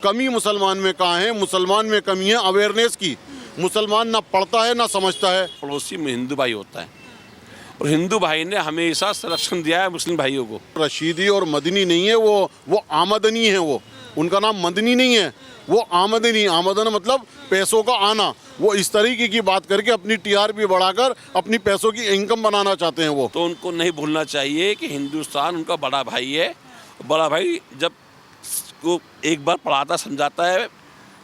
कमी मुसलमान में कहाँ है? मुसलमान में कमी है अवेयरनेस की। मुसलमान ना पढ़ता है ना समझता है। पड़ोसी में हिंदू भाई होता है और हिंदू भाई ने हमेशा संरक्षण दिया है मुस्लिम भाइयों को। रशीदी और मदनी नहीं है, वो आमदनी है। वो उनका नाम मदनी नहीं है, वो आमदनी। आमदन मतलब पैसों का आना। वो इस तरीके की बात करके अपनी टीआरपी बढ़ाकर अपनी पैसों की इनकम बनाना चाहते हैं। वो तो उनको नहीं भूलना चाहिए कि हिंदुस्तान उनका बड़ा भाई है। बड़ा भाई जब को एक बार पढ़ाता समझाता है,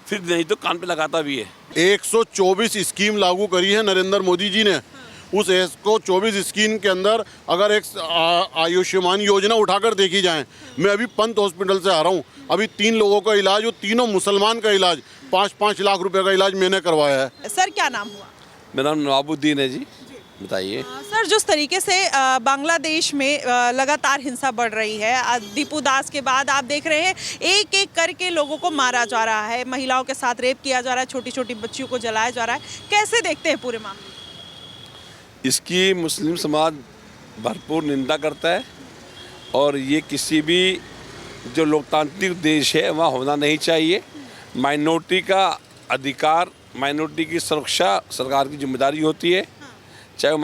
फिर नहीं तो कान पे लगाता भी है। 124 स्कीम लागू करी है नरेंद्र मोदी जी ने। उस 124 स्कीम के अंदर अगर एक आयुष्मान योजना उठाकर देखी जाए, मैं अभी पंत हॉस्पिटल से आ रहा हूँ, अभी 3 लोगों का इलाज, वो तीनों मुसलमान का इलाज, 5-5 लाख रुपए का इलाज मैंने करवाया है। सर क्या नाम हुआ? मेरा नाम नवाबुद्दीन है जी। बताइए सर, जिस तरीके से बांग्लादेश में लगातार हिंसा बढ़ रही है, दीपू दास के बाद आप देख रहे हैं एक एक करके लोगों को मारा जा रहा है, महिलाओं के साथ रेप किया जा रहा है, छोटी छोटी बच्चियों को जलाया जा रहा है, कैसे देखते हैं पूरे मामले? इसकी मुस्लिम समाज भरपूर निंदा करता है और ये किसी भी जो लोकतांत्रिक देश है वहाँ होना नहीं चाहिए। माइनॉरिटी का अधिकार, माइनॉरिटी की सुरक्षा सरकार की जिम्मेदारी होती है, चाहे वो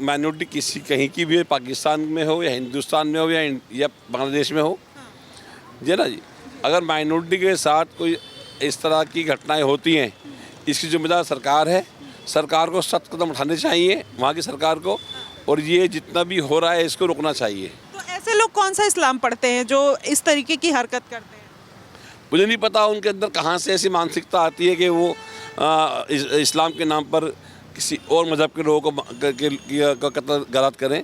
माइनॉरिटी किसी कहीं की भी है, पाकिस्तान में हो या हिंदुस्तान में हो या बांग्लादेश में हो जी ना जी। अगर माइनॉरिटी के साथ कोई इस तरह की घटनाएं होती हैं, इसकी जिम्मेदार सरकार है। सरकार को सख्त कदम उठाने चाहिए वहाँ की सरकार को, और ये जितना भी हो रहा है इसको रोकना चाहिए। तो ऐसे लोग कौन सा इस्लाम पढ़ते हैं जो इस तरीके की हरकत करते हैं? मुझे नहीं पता उनके अंदर कहाँ से ऐसी मानसिकता आती है कि वो इस्लाम के नाम पर किसी और मज़हब के लोगों को कत्ल गलत करें।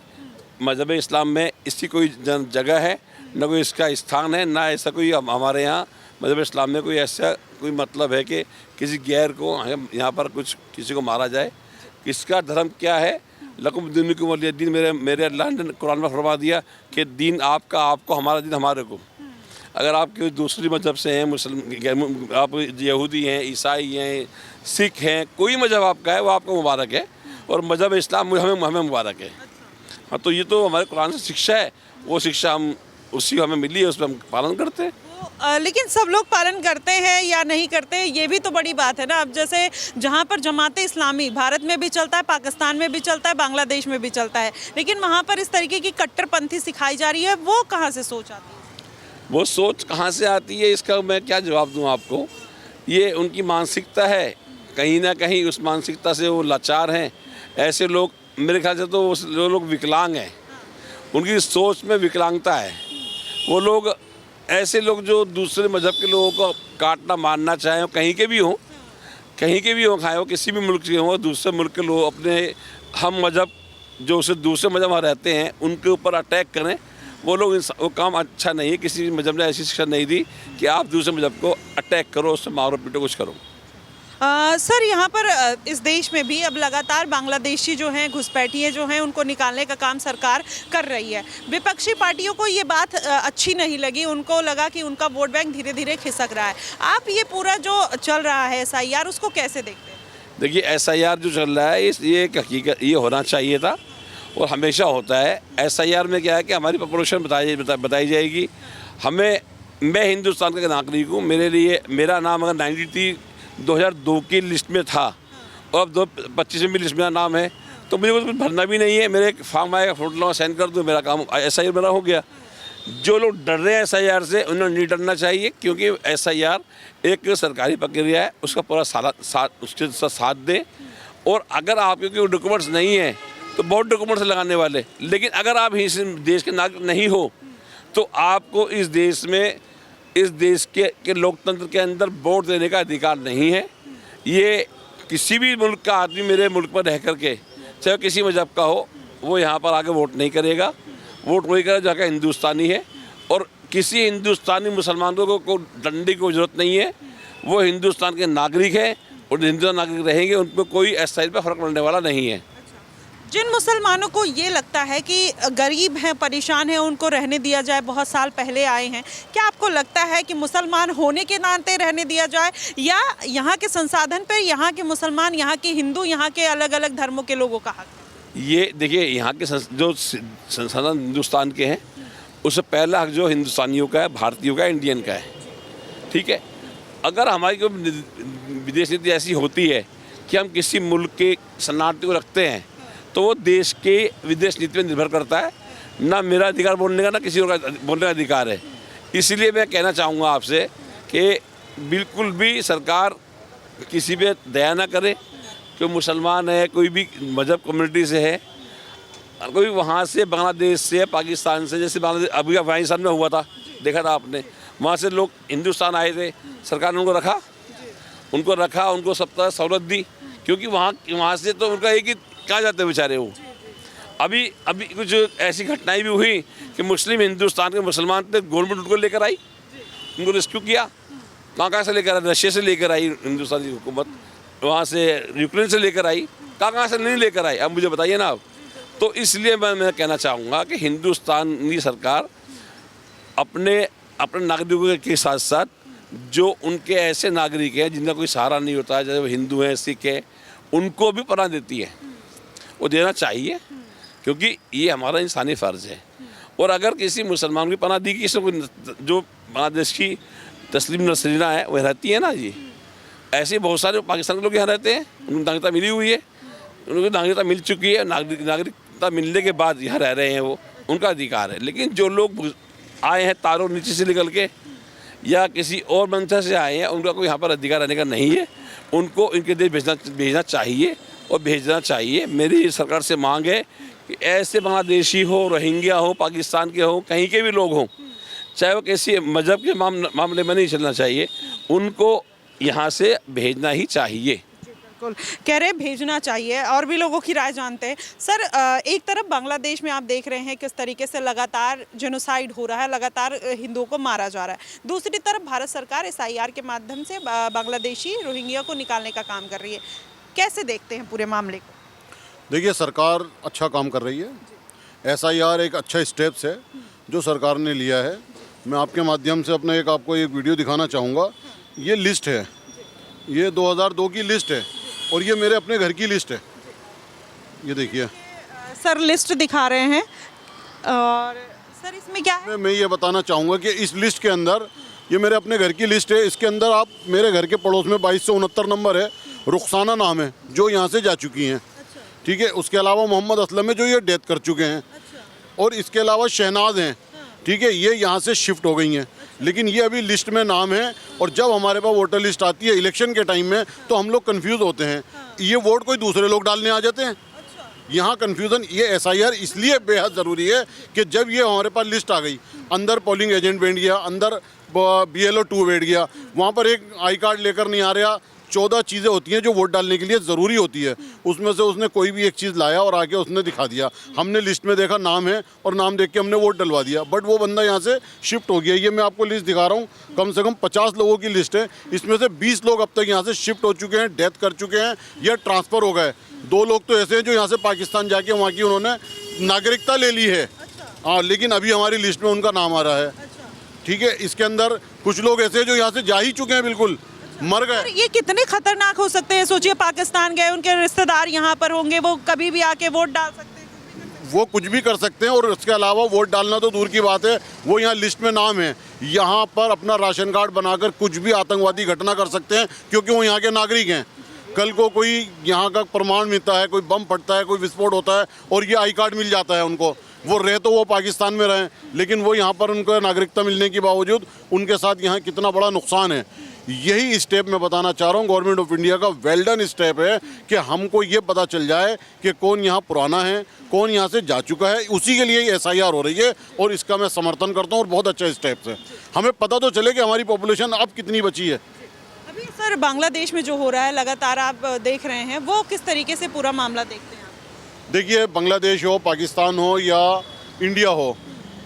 मज़हब इस्लाम में इसकी कोई जगह है, न कोई इसका स्थान है, ना ऐसा कोई हमारे यहाँ मज़हब इस्लाम में कोई ऐसा कोई मतलब है कि किसी गैर को यहाँ पर कुछ किसी को मारा जाए। किसका धर्म क्या है? लकुम दीनुकुम वलिय दीन। मेरे अल्लाह ने कुरान में फरमा दिया कि दीन आपका, आपको, हमारा दीन हमारे को। अगर आप कोई दूसरी मज़हब से हैं, मुस्लिम, आप यहूदी हैं, ईसाई हैं, सिख हैं, कोई मज़हब आपका है वो आपको मुबारक है, और मज़हब इस्लाम हमें मुबारक है। हाँ, तो ये तो हमारे कुरान से शिक्षा है, वो शिक्षा हम उसी हमें मिली है, उस पर हम पालन करते हैं। लेकिन सब लोग पालन करते हैं या नहीं करते, ये भी तो बड़ी बात है ना। अब जैसे जहाँ पर जमाते इस्लामी भारत में भी चलता है, पाकिस्तान में भी चलता है, बांग्लादेश में भी चलता है, लेकिन वहाँ पर इस तरीके की कट्टरपंथी सिखाई जा रही है, वो कहाँ से सोच आती है? वो सोच कहाँ से आती है, इसका मैं क्या जवाब दूँ आपको। ये उनकी मानसिकता है, कहीं ना कहीं उस मानसिकता से वो लाचार हैं। ऐसे लोग मेरे ख्याल से तो वो लोग विकलांग हैं, उनकी सोच में विकलांगता है। वो लोग ऐसे लोग जो दूसरे मज़हब के लोगों को काटना मारना चाहें, कहीं के भी हों, खाए हो, किसी भी मुल्क के हों, दूसरे मुल्क के लोग अपने हम मज़हब जो उसे दूसरे मज़हब में रहते हैं उनके ऊपर अटैक करें, वो काम अच्छा नहीं है। किसी भी मज़हब ने ऐसी शिक्षा नहीं दी कि आप दूसरे मज़हब को अटैक करो, उससे मारो पीटो, कुछ करो। सर, यहाँ पर इस देश में भी अब लगातार बांग्लादेशी जो हैं, घुसपैठिए जो हैं, उनको निकालने का काम सरकार कर रही है। विपक्षी पार्टियों को ये बात अच्छी नहीं लगी, उनको लगा कि उनका वोट बैंक धीरे धीरे खिसक रहा है। आप ये पूरा जो चल रहा है SIR, उसको कैसे देखते हैं? देखिए, SIR जो चल रहा है ये हकीकत ये होना चाहिए था और हमेशा होता है। SIR में क्या है कि हमारी पॉपुलेशन बताई जाएगी। मैं हिंदुस्तान का नागरिक हूँ, मेरे लिए मेरा नाम अगर 2002 की लिस्ट में था और अब 2025 में भी लिस्ट में नाम है, तो मुझे कुछ भरना भी नहीं है। मेरे एक फॉर्म आएगा, फोटो सेंड कर दूँ, मेरा काम SIR मेरा हो गया। जो लोग डर रहे हैं SIR से, उन्हें नहीं डरना चाहिए, क्योंकि SIR एक सरकारी प्रक्रिया है, उसका पूरा उसके साथ दें। और अगर आपके कोई डॉक्यूमेंट्स नहीं है तो बहुत डॉक्यूमेंट्स लगाने वाले, लेकिन अगर आप इस देश के नागरिक नहीं हो तो आपको इस देश के लोकतंत्र के अंदर वोट देने का अधिकार नहीं है। ये किसी भी मुल्क का आदमी मेरे मुल्क पर रह करके, चाहे किसी मज़हब का हो, वो यहाँ पर आके वोट नहीं करेगा। वोट वही करेगा जो कि हिंदुस्तानी है, और किसी हिंदुस्तानी मुसलमानों को डंडे की ज़रूरत नहीं है। वो हिंदुस्तान के नागरिक हैं और हिंदुस्तान नागरिक रहेंगे, उन पर कोई SIR पर फ़र्क पड़ने वाला नहीं है। जिन मुसलमानों को ये लगता है कि गरीब हैं, परेशान हैं, उनको रहने दिया जाए, बहुत साल पहले आए हैं, क्या आपको लगता है कि मुसलमान होने के नाते रहने दिया जाए, या यहाँ के संसाधन पर यहाँ के मुसलमान, यहाँ के हिंदू, यहाँ के अलग अलग धर्मों के लोगों का हक? ये देखिए, यहाँ के जो संसाधन हिंदुस्तान के हैं, उससे पहला हक जो हिंदुस्तानियों का है, भारतीयों का है, इंडियन का है, ठीक है। अगर हमारी कोई विदेश नीति ऐसी होती है कि हम किसी मुल्क के शरणार्थी को रखते हैं तो वो देश के विदेश नीति पर निर्भर करता है, ना मेरा अधिकार बोलने का ना किसी और का बोलने का अधिकार है। इसलिए मैं कहना चाहूँगा आपसे कि बिल्कुल भी सरकार किसी पे दया ना करे। कोई मुसलमान है, कोई भी मजहब कम्युनिटी से है, कोई वहाँ से बांग्लादेश से, पाकिस्तान से, जैसे बांग्लादेश अभी अफगानिस्तान में हुआ था, देखा था आपने, वहाँ से लोग हिंदुस्तान आए थे, सरकार ने उनको रखा, उनको सब तरह सहूलत दी, क्योंकि वहाँ से तो उनका एक ही कहाँ जाते बेचारे वो। अभी कुछ ऐसी घटनाएं भी हुई कि मुस्लिम हिंदुस्तान के मुसलमान थे, गवर्नमेंट उनको लेकर आई, उनको रेस्क्यू किया। कहाँ से लेकर आई? रशिया से लेकर आई हिंदुस्तान की हुकूमत, वहाँ से यूक्रेन से लेकर आई, कहाँ से नहीं लेकर आई, अब मुझे बताइए ना आप। तो इसलिए मैं कहना चाहूँगा कि हिंदुस्तानी सरकार अपने नागरिकों के साथ साथ जो उनके ऐसे नागरिक हैं जिनका कोई सहारा नहीं होता है, जैसे वो हिंदू हैं, सिख हैं, उनको भी पनाह देती है। वो देना चाहिए, क्योंकि ये हमारा इंसानी फ़र्ज़ है। और अगर किसी मुसलमान की पनाह दी, किसी को जो बांग्लादेश की तस्लीम नसरीना है वह रहती है ना जी, ऐसे बहुत सारे पाकिस्तान के लोग यहाँ रहते हैं, उनको नागरिकता मिली हुई है, उनको नागरिकता मिल चुकी है, नागरिकता मिलने के बाद यहाँ रह रहे हैं, वो उनका अधिकार है। लेकिन जो लोग आए हैं तारों नीचे से निकल के या किसी और मंशा से आए हैं, उनका कोई यहाँ पर अधिकार रहने का नहीं है। उनको इनके देश भेजना चाहिए और भेजना चाहिए। मेरी सरकार से मांग है कि ऐसे बांग्लादेशी हो, रोहिंग्या हो, पाकिस्तान के हो, कहीं के भी लोग हों, चाहे वो किसी मजहब के मामले में नहीं चलना चाहिए, उनको यहाँ से भेजना ही चाहिए। बिल्कुल कह रहे भेजना चाहिए। और भी लोगों की राय जानते हैं। सर, एक तरफ बांग्लादेश में आप देख रहे हैं किस तरीके से लगातार जेनोसाइड हो रहा है, लगातार हिंदुओं को मारा जा रहा है। दूसरी तरफ भारत सरकार SIR के माध्यम से बांग्लादेशी रोहिंग्या को निकालने का काम कर रही है। कैसे देखते हैं पूरे मामले को? देखिए, सरकार अच्छा काम कर रही है। SIR एक अच्छा स्टेप्स है जो सरकार ने लिया है। मैं आपके माध्यम से अपना आपको एक वीडियो दिखाना चाहूँगा। ये लिस्ट है, ये 2002 की लिस्ट है और ये मेरे अपने घर की लिस्ट है। ये देखिए सर, लिस्ट दिखा रहे हैं। और सर इसमें क्या है? मैं ये बताना चाहूँगा कि इस लिस्ट के अंदर, ये मेरे अपने घर की लिस्ट है, इसके अंदर आप मेरे घर के पड़ोस में 2269 नंबर है, रुखसाना नाम है, जो यहाँ से जा चुकी हैं। ठीक है। उसके अलावा मोहम्मद असलम है जो ये डेथ कर चुके हैं। और इसके अलावा शहनाज हैं, ठीक है, ये यहाँ से शिफ्ट हो गई हैं। लेकिन ये अभी लिस्ट में नाम है। और जब हमारे पास वोटर लिस्ट आती है इलेक्शन के टाइम में, तो हम लोग कंफ्यूज होते हैं, ये वोट कोई दूसरे लोग डालने आ जाते हैं। यहाँ कंफ्यूजन, ये SIR इसलिए बेहद ज़रूरी है कि जब ये हमारे पास लिस्ट आ गई, अंदर पोलिंग एजेंट बैठ गया, अंदर BLO 2 बैठ गया, वहाँ पर एक आई कार्ड लेकर नहीं आ रहा, 14 चीज़ें होती हैं जो वोट डालने के लिए ज़रूरी होती है। उसमें से उसने कोई भी एक चीज़ लाया और आके उसने दिखा दिया। हमने लिस्ट में देखा नाम है और नाम देख के हमने वोट डलवा दिया, बट वो बंदा यहाँ से शिफ्ट हो गया। ये मैं आपको लिस्ट दिखा रहा हूँ, कम से कम 50 लोगों की लिस्ट है। इसमें से 20 लोग अब तक यहाँ से शिफ्ट हो चुके हैं, डेथ कर चुके हैं या ट्रांसफ़र हो गए। 2 लोग तो ऐसे हैं जो यहाँ से पाकिस्तान जाके वहाँ की उन्होंने नागरिकता ले ली है। हाँ, लेकिन अभी हमारी लिस्ट में उनका नाम आ रहा है। ठीक है। इसके अंदर कुछ लोग ऐसे हैं जो यहाँ से जा ही चुके हैं, बिल्कुल मर गए। ये कितने खतरनाक हो सकते हैं? सोचिए, पाकिस्तान गए, उनके रिश्तेदार यहाँ पर होंगे, वो कभी भी आके वोट डाल सकते हैं, वो कुछ भी कर सकते हैं। और इसके अलावा वोट डालना तो दूर की बात है, वो यहाँ लिस्ट में नाम है, यहाँ पर अपना राशन कार्ड बनाकर कुछ भी आतंकवादी घटना कर सकते हैं, क्योंकि वो यहाँ के नागरिक हैं। कल को कोई यहाँ का प्रमाण मिलता है, कोई बम फटता है, कोई विस्फोट होता है और ये आई कार्ड मिल जाता है उनको, वो रहे तो वो पाकिस्तान में रहें, लेकिन वो यहाँ पर उनको नागरिकता मिलने के बावजूद उनके साथ यहाँ कितना बड़ा नुकसान है। यही स्टेप मैं बताना चाह रहा हूँ, गवर्नमेंट ऑफ इंडिया का वेल डन स्टेप है कि हमको ये पता चल जाए कि कौन यहाँ पुराना है, कौन यहाँ से जा चुका है। उसी के लिए SIR हो रही है और इसका मैं समर्थन करता हूँ और बहुत अच्छा स्टेप है। हमें पता तो चले कि हमारी पॉपुलेशन अब कितनी बची है। अभी सर बांग्लादेश में जो हो रहा है लगातार आप देख रहे हैं, वो किस तरीके से पूरा मामला देखते हैं? देखिए, बांग्लादेश हो, पाकिस्तान हो या इंडिया हो,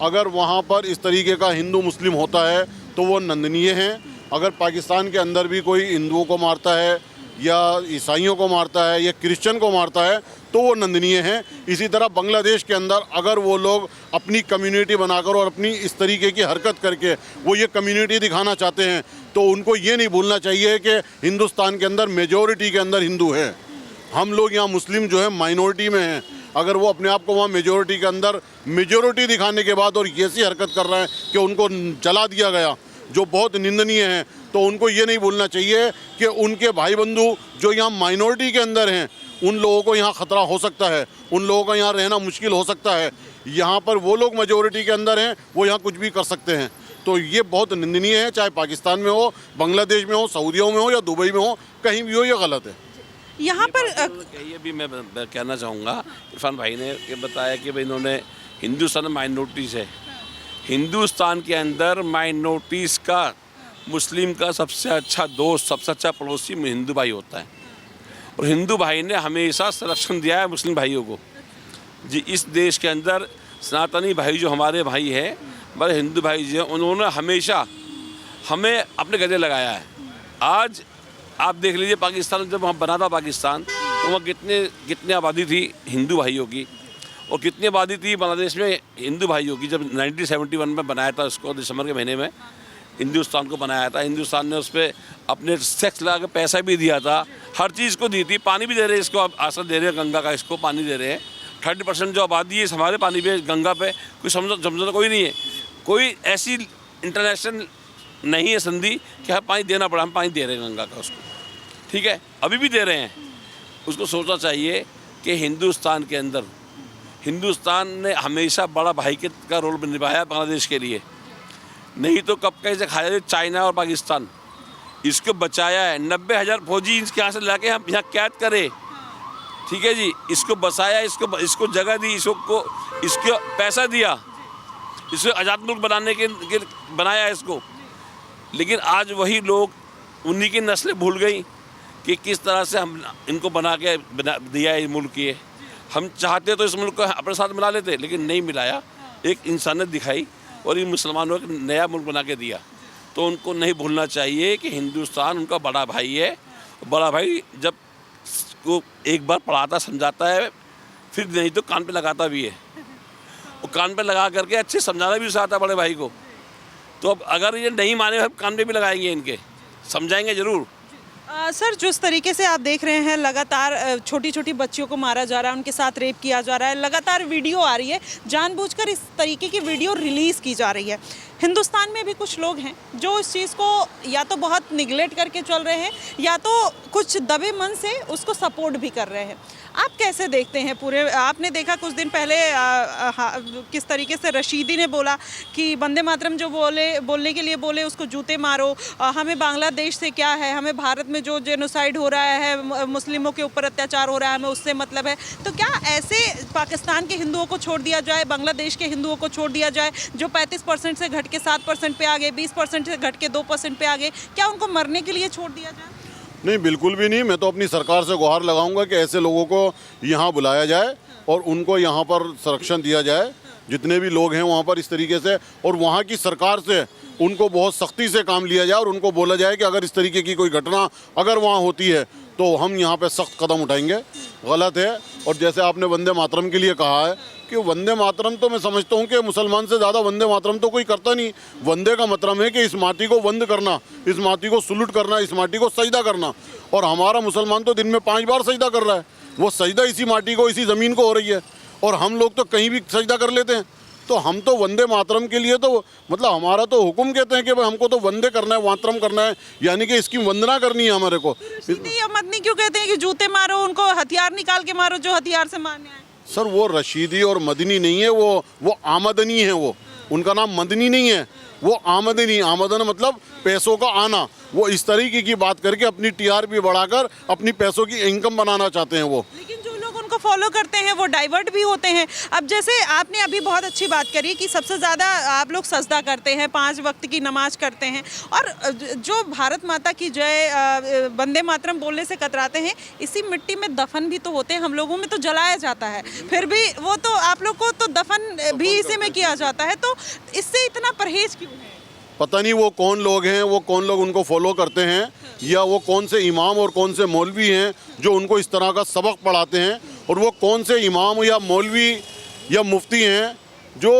अगर वहाँ पर इस तरीके का हिंदू मुस्लिम होता है तो वो निंदनीय है। अगर पाकिस्तान के अंदर भी कोई हिंदुओं को मारता है या ईसाइयों को मारता है या क्रिश्चियन को मारता है तो वो निंदनीय है। इसी तरह बांग्लादेश के अंदर अगर वो लोग अपनी कम्युनिटी बनाकर और अपनी इस तरीके की हरकत करके वो ये कम्युनिटी दिखाना चाहते हैं, तो उनको ये नहीं भूलना चाहिए कि हिंदुस्तान के अंदर मेजॉरिटी के अंदर हिंदू है। हम लोग यहाँ मुस्लिम जो है माइनॉरिटी में हैं। अगर वो अपने आप को वहाँ मेजॉरिटी के अंदर मेजॉरिटी दिखाने के बाद और ये सी हरकत कर रहे हैं कि उनको जला दिया गया, जो बहुत निंदनीय हैं। तो उनको ये नहीं भूलना चाहिए कि उनके भाई बंधु जो यहाँ माइनॉरिटी के अंदर हैं, उन लोगों को यहाँ ख़तरा हो सकता है, उन लोगों का यहाँ रहना मुश्किल हो सकता है। यहाँ पर वो लोग मेजोरिटी के अंदर हैं, वो यहाँ कुछ भी कर सकते हैं। तो ये बहुत निंदनीय है, चाहे पाकिस्तान में हो, बांग्लादेश में हो, सऊदियों में हो या दुबई में हो, कहीं भी हो, ये गलत है। यहाँ पर ये भी मैं कहना चाहूँगा, इरफान भाई ने ये बताया कि भाई इन्होंने हिंदुस्तान माइनॉरिटीज़ है, हिंदुस्तान के अंदर माइनॉरिटीज़ का, मुस्लिम का सबसे अच्छा दोस्त, सबसे अच्छा पड़ोसी हिंदू भाई होता है। और हिंदू भाई ने हमेशा संरक्षण दिया है मुस्लिम भाइयों को जी। इस देश के अंदर सनातनी भाई जो हमारे भाई हैं, हमारे हिंदू भाई जो हैं, उन्होंने हमेशा हमें अपने गले लगाया है। आज आप देख लीजिए, पाकिस्तान जब वहाँ बना था पाकिस्तान, तो वहाँ कितने आबादी थी हिंदू भाइयों की, और कितनी आबादी थी बांग्लादेश में हिंदू भाइयों की। जब 1971 में बनाया था उसको, दिसंबर के महीने में हिंदुस्तान को बनाया था, हिंदुस्तान ने उस पर अपने टैक्स लगा के पैसा भी दिया था, हर चीज़ को दी थी। पानी भी दे रहे हैं इसको, अब आश्रय दे रहे हैं गंगा का, इसको पानी दे रहे हैं। 30% जो आबादी है हमारे पानी पे, गंगा पे कोई समझौता कोई नहीं है। कोई ऐसी इंटरनेशनल नहीं है संधि कि हमें पानी देना पड़ा, हम पानी दे रहे हैं गंगा का उसको, ठीक है, अभी भी दे रहे हैं। उसको सोचना चाहिए कि हिंदुस्तान के अंदर, हिंदुस्तान ने हमेशा बड़ा भाई का रोल निभाया बांग्लादेश के लिए। नहीं तो कब कैसे खाया जाए चाइना और पाकिस्तान, इसको बचाया है। 90,000 फौजी इसके यहाँ से लाके हम यहाँ कैद करे, ठीक है जी, इसको बसाया, इसको जगह दी, इसको पैसा दिया, इसको आज़ाद मुल्क बनाने के बनाया इसको। लेकिन आज वही लोग, उन्हीं की नस्लें भूल गई कि किस तरह से हम इनको बना दिया है मुल्क ये। हम चाहते तो इस मुल्क को अपने साथ मिला लेते, लेकिन नहीं मिलाया। एक इंसानियत दिखाई और इन मुसलमानों को नया मुल्क बना के दिया। तो उनको नहीं भूलना चाहिए कि हिंदुस्तान उनका बड़ा भाई है। बड़ा भाई जब को एक बार पढ़ाता समझाता है, फिर नहीं तो कान पे लगाता भी है, और कान पे लगा करके अच्छे समझाना भी आता है बड़े भाई को। तो अब अगर ये नहीं माने, हम कान पे भी लगाएंगे, इनके समझाएंगे ज़रूर। सर, जिस तरीके से आप देख रहे हैं, लगातार छोटी छोटी बच्चियों को मारा जा रहा है, उनके साथ रेप किया जा रहा है, लगातार वीडियो आ रही है, जानबूझकर इस तरीके की वीडियो रिलीज़ की जा रही है। हिंदुस्तान में भी कुछ लोग हैं जो इस चीज़ को या तो बहुत निगलेक्ट करके चल रहे हैं, या तो कुछ दबे मन से उसको सपोर्ट भी कर रहे हैं। आप कैसे देखते हैं पूरे? आपने देखा कुछ दिन पहले किस तरीके से रशीदी ने बोला कि वंदे मातरम जो बोलने के लिए बोले उसको जूते मारो, हमें बांग्लादेश से क्या है, हमें भारत में जो जेनोसाइड हो रहा है, मुस्लिमों के ऊपर अत्याचार हो रहा है, हमें उससे मतलब है। तो क्या ऐसे पाकिस्तान के हिंदुओं को छोड़ दिया जाए, बांग्लादेश के हिंदुओं को छोड़ दिया जाए, जो 35% से घट के 7% पे आ गए, 20% से घट के 2% पे आ गए, क्या उनको मरने के लिए छोड़ दिया जाए? नहीं, बिल्कुल भी नहीं। मैं तो अपनी सरकार से गुहार लगाऊंगा कि ऐसे लोगों को यहाँ बुलाया जाए और उनको यहाँ पर संरक्षण दिया जाए, जितने भी लोग हैं वहाँ पर इस तरीके से, और वहाँ की सरकार से उनको बहुत सख्ती से काम लिया जाए और उनको बोला जाए कि अगर इस तरीके की कोई घटना अगर वहाँ होती है तो हम यहाँ पे सख्त कदम उठाएंगे। गलत है। और जैसे आपने वंदे मातरम के लिए कहा है कि वंदे मातरम, तो मैं समझता हूँ कि मुसलमान से ज़्यादा वंदे मातरम तो कोई करता नहीं। वंदे का मतलब है कि इस माटी को वंद करना, इस माटी को सलूट करना, इस माटी को सजदा करना। और हमारा मुसलमान तो दिन में 5 बार सजदा कर रहा है। वो सजदा इसी माटी को, इसी ज़मीन को हो रही है, और हम लोग तो कहीं भी सजदा कर लेते हैं। तो हम तो वंदे मातरम के लिए तो मतलब हमारा तो हुक्म कहते हैं कि भाई हमको तो वंदे करना है, मातरम करना है, यानी कि इसकी वंदना करनी है हमारे को। मदनी क्यों कहते हैं कि जूते मारो, उनको हथियार निकाल के मारो जो हथियार से मारने आए? सर, वो रशीदी और मदनी नहीं है, वो आमदनी है। वो उनका नाम मदनी नहीं है, वो आमदनी। आमदन मतलब पैसों का आना। वो इस तरीके की बात करके अपनी टीआरपी बढ़ाकर अपनी पैसों की इनकम बनाना चाहते हैं वो। लेकिन जो लोग उनको फॉलो करते हैं वो डाइवर्ट भी होते हैं। अब जैसे आपने अभी बहुत अच्छी बात करी कि सबसे ज़्यादा आप लोग सजदा करते हैं, 5 वक्त की नमाज करते हैं, और जो भारत माता की जय, वंदे मातरम बोलने से कतराते हैं, इसी मिट्टी में दफन भी तो होते हैं। हम लोगों में तो जलाया जाता है, फिर भी वो तो आप लोग को तो दफन भी इसी में किया जाता है। तो इससे इतना परहेज क्यों है? पता नहीं वो कौन लोग हैं, वो कौन लोग उनको फॉलो करते हैं, या वो कौन से इमाम और कौन से मौलवी हैं जो उनको इस तरह का सबक पढ़ाते हैं, और वो कौन से इमाम या मौलवी या मुफ्ती हैं जो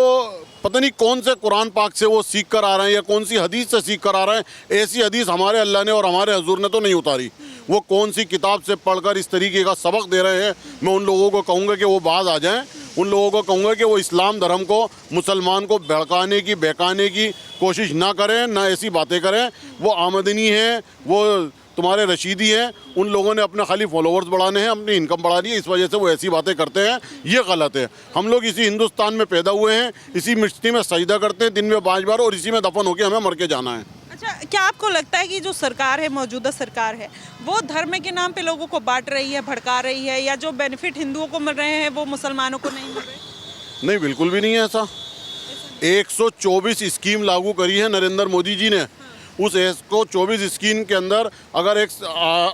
पता नहीं कौन से कुरान पाक से वो सीख कर आ रहे हैं या कौन सी हदीस से सीख कर आ रहे हैं। ऐसी हदीस हमारे अल्लाह ने और हमारे हजूर ने तो नहीं उतारी। वो कौन सी किताब से पढ़कर इस तरीके का सबक दे रहे हैं। मैं उन लोगों को कहूँगा कि वो बाज आ जाएं उन लोगों को कहूँगा कि वो इस्लाम धर्म को, मुसलमान को भड़काने की, बहकाने की कोशिश ना करें, ना ऐसी बातें करें। वो आमदनी है, वो तुम्हारे रशीदी हैं, उन लोगों ने अपने खाली फॉलोअर्स बढ़ाने हैं, अपनी इनकम बढ़ानी है, इस वजह से वो ऐसी बातें करते हैं। ये गलत है। हम लोग इसी हिंदुस्तान में पैदा हुए हैं, इसी मिट्टी में सजदा करते हैं दिन में 5 बार, और इसी में दफन होकर हमें मर के जाना है। अच्छा, क्या आपको लगता है कि जो सरकार है, मौजूदा सरकार है, वो धर्म के नाम पे लोगों को बांट रही है, भड़का रही है, या जो बेनिफिट हिंदुओं को मिल रहे हैं वो मुसलमानों को नहीं मिल रहे? नहीं, बिल्कुल भी नहीं है ऐसा। 124 स्कीम लागू करी है नरेंद्र मोदी जी ने। उस 124 स्कीम के अंदर अगर एक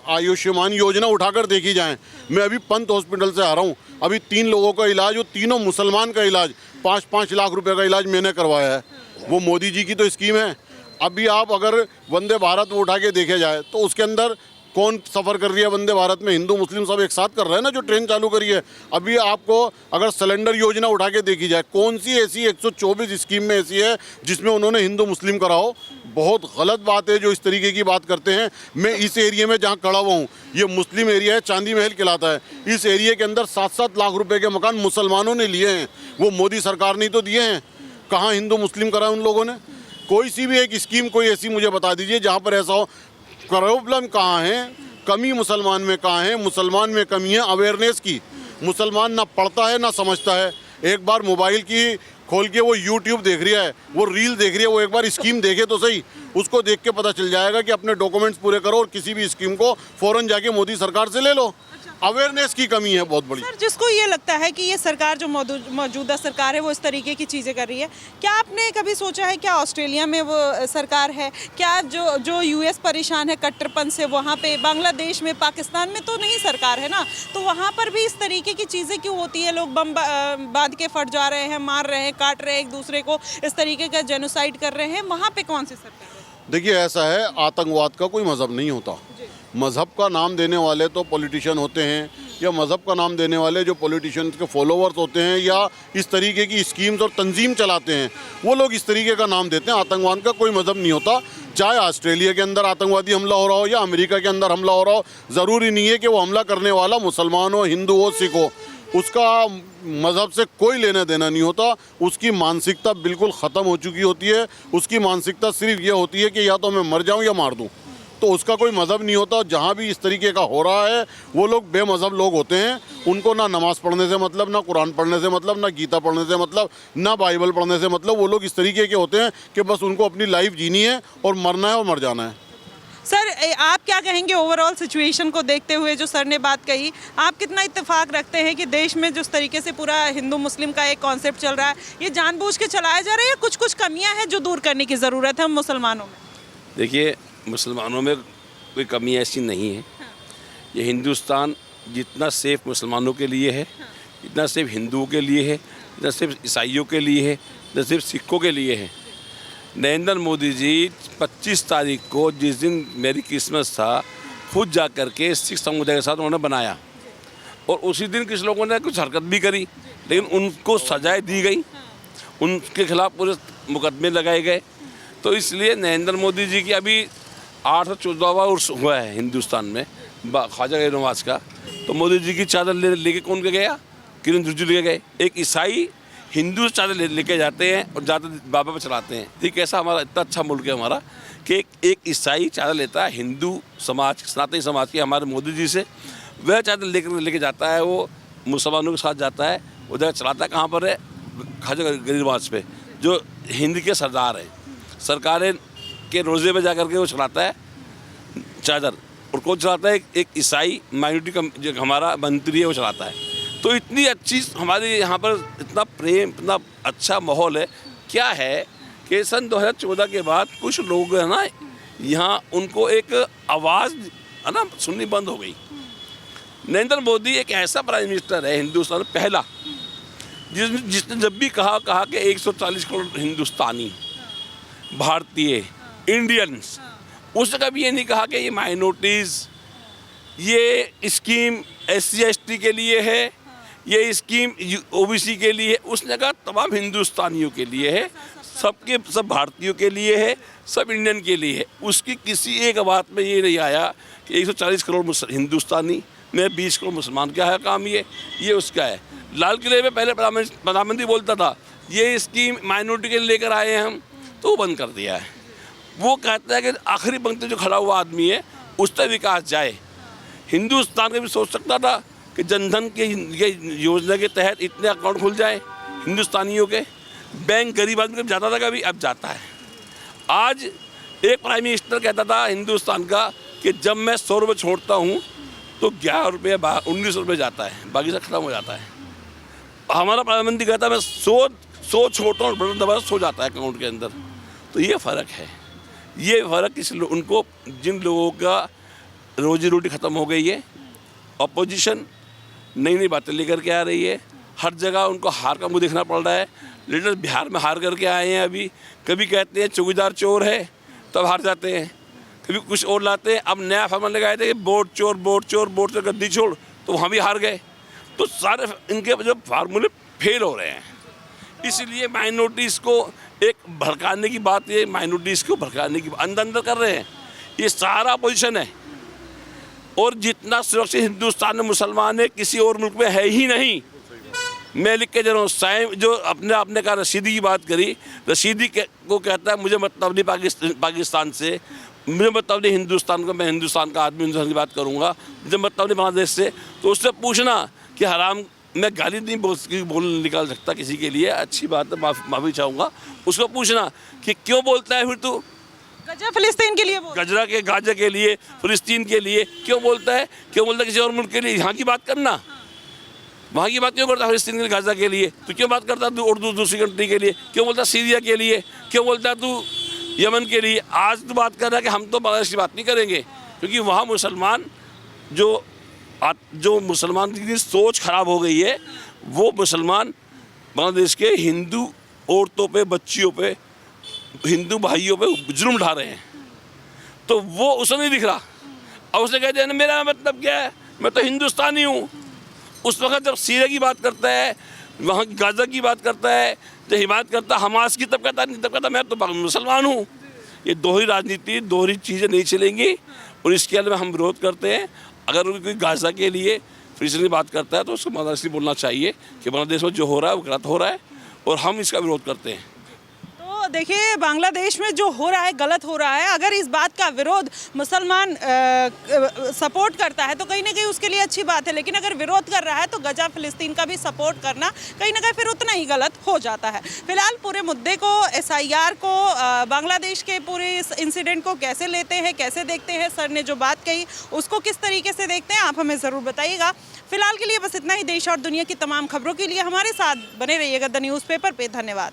आयुष्मान योजना उठाकर देखी जाए, मैं अभी पंत हॉस्पिटल से आ रहा हूँ, अभी 3 लोगों का इलाज, वो तीनों मुसलमान का इलाज, 5-5 लाख रुपए का इलाज मैंने करवाया है। वो मोदी जी की तो स्कीम है। अभी आप अगर वंदे भारत उठा के देखे जाए तो उसके अंदर कौन सफ़र कर रही है वंदे भारत में? हिंदू मुस्लिम सब एक साथ कर रहे हैं ना, जो ट्रेन चालू करी है। अभी आपको अगर सिलेंडर योजना उठा के देखी जाए, कौन सी ऐसी 124 स्कीम में ऐसी है जिसमें उन्होंने हिंदू मुस्लिम करा हो? बहुत गलत बात है जो इस तरीके की बात करते हैं। मैं इस एरिया में जहाँ खड़ा हुआ हूँ, ये मुस्लिम एरिया है, चांदी महल कहलाता है। इस एरिया के अंदर 7-7 लाख रुपए के मकान मुसलमानों ने लिए हैं, वो मोदी सरकार ने तो दिए हैं। कहाँ हिंदू मुस्लिम करा उन लोगों ने? कोई सी भी एक स्कीम कोई ऐसी मुझे बता दीजिए जहाँ पर ऐसा हो। प्रॉब्लम कहाँ है? कमी मुसलमान में कहाँ है? मुसलमान में कमी है अवेयरनेस की। मुसलमान ना पढ़ता है ना समझता है। एक बार मोबाइल की खोल के वो यूट्यूब देख रहा है, वो रील देख रही है, वो एक बार स्कीम देखे तो सही, उसको देख के पता चल जाएगा कि अपने डॉक्यूमेंट्स पूरे करो और किसी भी स्कीम को फ़ौरन जाके मोदी सरकार से ले लो। अवेयरनेस की कमी है बहुत बड़ी। सर, जिसको ये लगता है कि ये सरकार जो मौजूदा सरकार है वो इस तरीके की चीज़ें कर रही है, क्या आपने कभी सोचा है क्या ऑस्ट्रेलिया में वो सरकार है? क्या जो यूएस परेशान है कट्टरपन से, वहाँ पे बांग्लादेश में, पाकिस्तान में तो नहीं सरकार है ना, तो वहाँ पर भी इस तरीके की चीज़ें क्यों होती है? लोग बम बांध के फट जा रहे हैं, मार रहे हैं, काट रहे हैं एक दूसरे को, इस तरीके का जेनोसाइड कर रहे हैं। वहाँ पे कौन सी सरकार है? देखिए, ऐसा है, आतंकवाद का कोई मज़हब नहीं होता। मज़हब का नाम देने वाले तो पॉलिटिशियन होते हैं, या मज़हब का नाम देने वाले जो पॉलिटिशियंस के फॉलोअर्स होते हैं, या इस तरीके की स्कीम्स और तंजीम चलाते हैं, वो लोग इस तरीके का नाम देते हैं। आतंकवाद का कोई मज़हब नहीं होता। चाहे ऑस्ट्रेलिया के अंदर आतंकवादी हमला हो रहा हो या अमेरिका के अंदर हमला हो रहा हो, ज़रूरी नहीं है कि वो हमला करने वाला मुसलमान हो, हिंदू हो, सिख हो। उसका मज़हब से कोई लेना देना नहीं होता। उसकी मानसिकता बिल्कुल ख़त्म हो चुकी होती है। उसकी मानसिकता सिर्फ ये होती है कि या तो मैं मर जाऊँ या मार दूँ। तो उसका कोई मज़हब नहीं होता। जहाँ भी इस तरीके का हो रहा है, वो लोग बेमज़हब लोग होते हैं। उनको ना नमाज़ पढ़ने से मतलब, ना कुरान पढ़ने से मतलब, ना गीता पढ़ने से मतलब, ना बाइबल पढ़ने से मतलब। वो लोग इस तरीके के होते हैं कि बस उनको अपनी लाइफ जीनी है और मरना है और मर जाना है। सर, आप क्या कहेंगे ओवरऑल सिचुएशन को देखते हुए जो सर ने बात कही? आप कितना इत्तेफाक रखते हैं कि देश में जिस तरीके से पूरा हिंदू मुस्लिम का एक कॉन्सेप्ट चल रहा है, ये जानबूझ के चलाया जा रहा है या कुछ कुछ कमियां हैं जो दूर करने की ज़रूरत है मुसलमानों में? देखिए, मुसलमानों में कोई कमी ऐसी नहीं है। ये हिंदुस्तान जितना सेफ मुसलमानों के लिए है, इतना सेफ हिंदुओं के लिए है, इतना सेफ ईसाइयों के लिए है, इतना सेफ सिखों के लिए है। नरेंद्र मोदी जी 25 तारीख को, जिस दिन मेरी क्रिसमस था, खुद जा कर के सिख समुदाय के साथ उन्होंने बनाया, और उसी दिन कुछ लोगों ने कुछ हरकत भी करी, लेकिन उनको सजाएं दी गई, उनके खिलाफ पूरे मुकदमे लगाए गए। तो इसलिए नरेंद्र मोदी जी की अभी 814वां उर्स हुआ है हिंदुस्तान में ख्वाजा गरीब नवाज का। तो मोदी जी की चादर लेके कौन के गया? किरण रिजिजू लेके गए। एक ईसाई हिंदू चादर लेके जाते हैं और जाते बाबा पे चलाते हैं। ठीक, ऐसा हमारा इतना अच्छा मुल्क है हमारा कि एक ईसाई चादर लेता है हिंदू समाज, सनातनी समाज की, हमारे मोदी जी से, वह चादर लेके जाता है, वो मुसलमानों के साथ जाता है, उधर चलाता है। कहाँ पर है? ख्वाजा गरीब नवाज पे, जो हिंद के सरदार हैं। सरकारें के रोज़े पे जाकर के वो चलाता है चादर। और कौन चलाता है? एक ईसाई माइनॉरिटी का जो हमारा मंत्री है वो चलाता है। तो इतनी अच्छी हमारे यहाँ पर इतना प्रेम, इतना अच्छा माहौल है। क्या है कि सन 2014 के बाद कुछ लोग है ना, यहाँ उनको एक आवाज़ है ना सुननी बंद हो गई। नरेंद्र मोदी एक ऐसा प्राइम मिनिस्टर है हिंदुस्तान में पहला, जिसने जब भी कहा कि 140 करोड़ हिंदुस्तानी, भारतीय, इंडियंस, उसने कभी ये नहीं कहा कि ये माइनॉरिटीज़, ये स्कीम SC/ST के लिए है, ये स्कीम OBC के लिए है। उसने कहा तमाम हिंदुस्तानियों के लिए है, सब भारतीयों के लिए है, सब इंडियन के लिए है। उसकी किसी एक बात में ये नहीं आया कि 140 करोड़ हिंदुस्तानी में 20 करोड़ मुसलमान, क्या है काम ये उसका है। लाल किले में पहले प्रधानमंत्री बोलता था ये स्कीम माइनॉरिटी के लिए लेकर आए हैं हम, तो वो बंद कर दिया है। वो कहता है कि आखिरी पंक्ति जो खड़ा हुआ आदमी है उस तक विकास जाए। हिंदुस्तान का भी सोच सकता था कि जनधन के ये योजना के तहत इतने अकाउंट खुल जाए हिंदुस्तानियों के, बैंक गरीब आदमी को जाता था कभी, अब जाता है। आज एक प्राइम मिनिस्टर कहता था हिंदुस्तान का कि जब मैं 100 रुपये छोड़ता हूँ तो 11 रुपये 19 रुपये जाता है, बाकी सब खत्म हो जाता है। हमारा प्रधानमंत्री कहता है मैं 100 छोड़ता हूँ, बटन दबा सो जाता है अकाउंट के अंदर। तो ये फ़र्क है, ये फ़र्क उनको, जिन लोगों का रोजी रोटी ख़त्म हो गई है, अपोजिशन नई नई बातें लेकर के आ रही है, हर जगह उनको हार का मुंह देखना पड़ रहा है। लीडर बिहार में हार करके आए हैं अभी, कभी कहते हैं चौकीदार चोर है तब हार जाते हैं, कभी कुछ और लाते हैं। अब नया फरमान लगाए थे कि वोट चोर गद्दी छोड़, तो वहाँ भी हार गए। तो सारे इनके जो फार्मूले फेल हो रहे हैं, इसलिए माइनॉरिटीज़ को एक भड़काने की बात, ये माइनॉरिटीज़ को भड़काने की अंदर कर रहे हैं, ये सारा अपोजिशन है। और जितना सुरक्षित हिंदुस्तान में मुसलमान है किसी और मुल्क में है ही नहीं। मैं लिख के दे रहा हूँ, साइम जो अपने का रशीदी की बात करी, रशीदी को कहता है मुझे मतलब नहीं पाकिस्तान से, मुझे मतलब नहीं हिंदुस्तान का, मैं हिंदुस्तान का आदमी हिंदुस्तान की बात करूँगा, मुझे मतलब नहीं बांग्लादेश से। तो उससे पूछना कि हराम, मैं गाली नहीं बोल निकाल सकता किसी के लिए, अच्छी बात है, माफ़ी चाहूँगा। उसको पूछना कि क्यों बोलता है फिर तू गजा फिलिस्तीन के लिए, गाजा के लिए, फिलिस्तीन के लिए क्यों बोलता है? क्यों बोलता है किसी और मुल्क के लिए? यहाँ की बात करना, वहाँ की बात क्यों करता फिलिस्तीन के लिए, गाजा के लिए? तो क्यों बात करता तू उर्दू दूसरी कंट्री के लिए? क्यों बोलता सीरिया के लिए? क्यों बोलता तू यमन के लिए? आज तो बात कर रहा है कि हम तो बांग्लादेश की बात नहीं करेंगे, क्योंकि वहाँ मुसलमान जो मुसलमान की सोच खराब हो गई है, वो मुसलमान बांग्लादेश के हिंदू औरतों पे, बच्चियों पे, हिंदू भाइयों पे जुल्म ढा रहे हैं। तो वो उसे नहीं दिख रहा। अब उसने कहते हैं मेरा मतलब क्या है, मैं तो हिंदुस्तानी हूँ। उस वक्त जब सीरिया की बात करता है, वहाँ गाजा की बात करता है, जब हिमायत करता है हमास की, तब कहता मैं तो मुसलमान हूँ। ये दोहरी राजनीति, दोहरी चीज़ें नहीं चलेंगी, और इसके लिए हम विरोध करते हैं। अगर कोई गाजा के लिए फिलिस्तीन की बात करता है तो उसको बांग्लादेश बोलना चाहिए कि बांग्लादेश में जो हो रहा है वो गलत हो रहा है, और हम इसका विरोध करते हैं। तो देखिए, बांग्लादेश में जो हो रहा है गलत हो रहा है। अगर इस बात का विरोध मुसलमान सपोर्ट करता है तो कहीं ना कहीं उसके लिए अच्छी बात है, लेकिन अगर विरोध कर रहा है तो गजा फिलिस्तीन का भी सपोर्ट करना कहीं ना कहीं फिर उतना ही गलत हो जाता है। फिलहाल पूरे मुद्दे को, SIR को, बांग्लादेश के पूरे इस इंसिडेंट को कैसे लेते हैं, कैसे देखते हैं, सर ने जो बात कही उसको किस तरीके से देखते हैं, आप हमें ज़रूर बताइएगा। फिलहाल के लिए बस इतना ही। देश और दुनिया की तमाम खबरों के लिए हमारे साथ बने रहिएगा द न्यूज़पेपर पे। धन्यवाद।